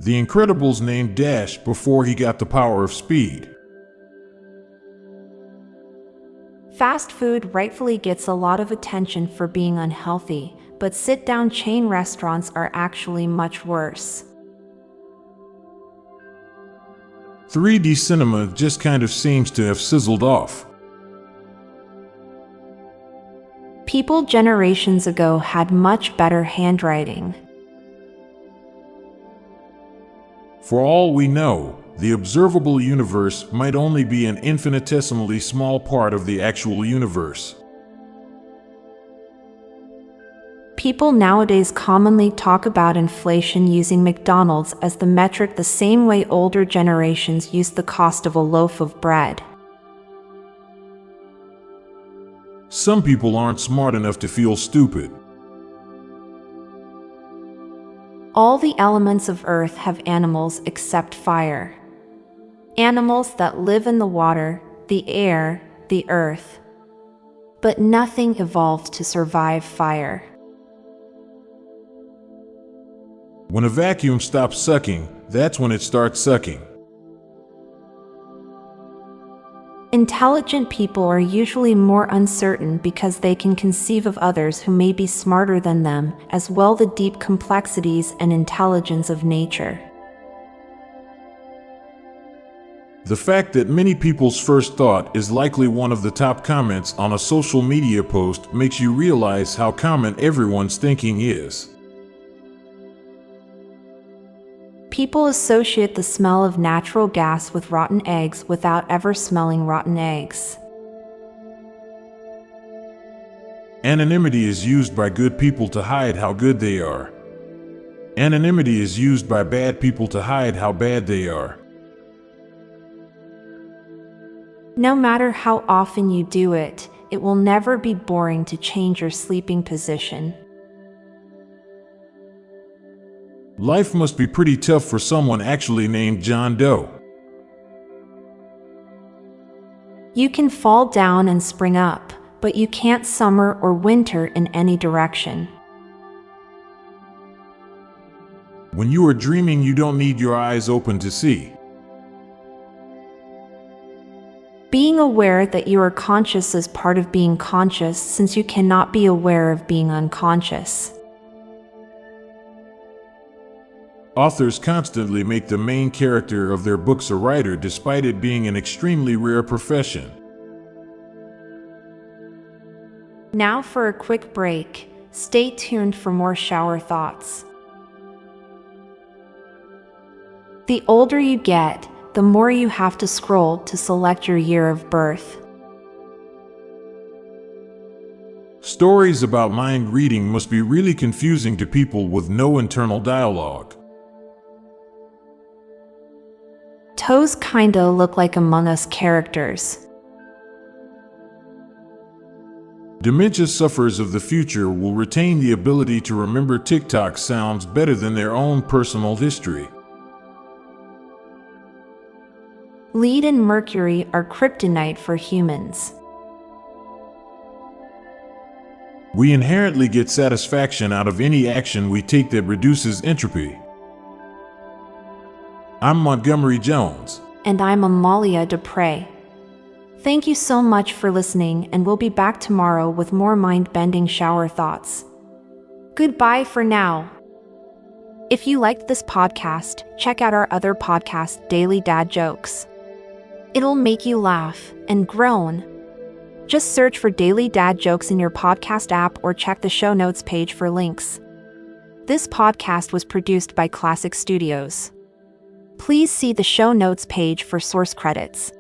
The Incredibles named Dash before he got the power of speed. Fast food rightfully gets a lot of attention for being unhealthy, but sit-down chain restaurants are actually much worse. 3D cinema just kind of seems to have sizzled off. People generations ago had much better handwriting. For all we know, the observable universe might only be an infinitesimally small part of the actual universe. People nowadays commonly talk about inflation using McDonald's as the metric, the same way older generations used the cost of a loaf of bread. Some people aren't smart enough to feel stupid. All the elements of Earth have animals except fire. Animals that live in the water, the air, the earth. But nothing evolved to survive fire. When a vacuum stops sucking, that's when it starts sucking. Intelligent people are usually more uncertain because they can conceive of others who may be smarter than them, as well the deep complexities and intelligence of nature. The fact that many people's first thought is likely one of the top comments on a social media post makes you realize how common everyone's thinking is. People associate the smell of natural gas with rotten eggs without ever smelling rotten eggs. Anonymity is used by good people to hide how good they are. Anonymity is used by bad people to hide how bad they are. No matter how often you do it, it will never be boring to change your sleeping position. Life must be pretty tough for someone actually named John Doe. You can fall down and spring up, but you can't summer or winter in any direction. When you are dreaming, you don't need your eyes open to see. Being aware that you are conscious is part of being conscious, since you cannot be aware of being unconscious. Authors constantly make the main character of their books a writer, despite it being an extremely rare profession. Now for a quick break. Stay tuned for more shower thoughts. The older you get, the more you have to scroll to select your year of birth. Stories about mind reading must be really confusing to people with no internal dialogue. Toes kinda look like Among Us characters. Dementia sufferers of the future will retain the ability to remember TikTok sounds better than their own personal history. Lead and mercury are kryptonite for humans. We inherently get satisfaction out of any action we take that reduces entropy. I'm Montgomery Jones. And I'm Amalia Dupre. Thank you so much for listening, and we'll be back tomorrow with more mind-bending shower thoughts. Goodbye for now. If you liked this podcast, check out our other podcast, Daily Dad Jokes. It'll make you laugh and groan. Just search for Daily Dad Jokes in your podcast app or check the show notes page for links. This podcast was produced by Klassic Studios. Please see the show notes page for source credits.